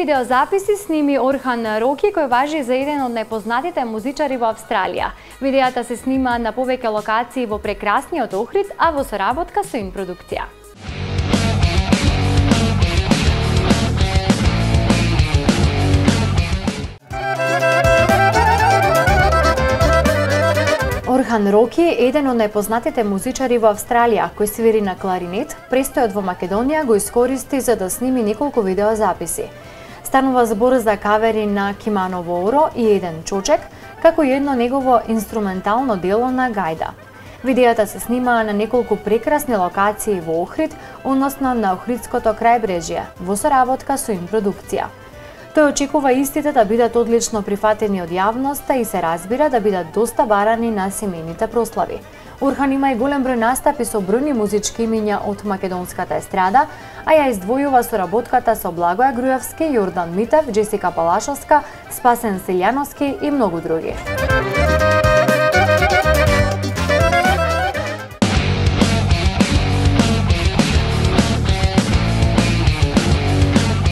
видеозаписи сними Орхан Роки, кој важи за еден од најпознатите музичари во Австралија. Видеата се снима на повеќе локации во прекрасниот Охрид, а во соработка со Инпродукција. Орхан Роки е еден од најпознатите музичари во Австралија, кој свири на кларинет. Престојот во Македонија го искористи за да сними неколку видеозаписи. Станува збор за кавери на Киманово Оро и Еден Чочек, како и едно негово инструментално дело на Гајда. Видеата се снимаа на неколку прекрасни локации во Охрид, односно на Охридското крајбрежје, во соработка со Инпродукција. Тој очекува истите да бидат одлично прифатени од јавноста и се разбира да бидат доста барани на семејните прослави. Орхан има и голем број настапи со бројни музички имиња од македонската естрада, а ја издвојува соработката со Благоја Груевски, Јордан Митев, Джесика Палашовска, Спасен Силјановски и многу други.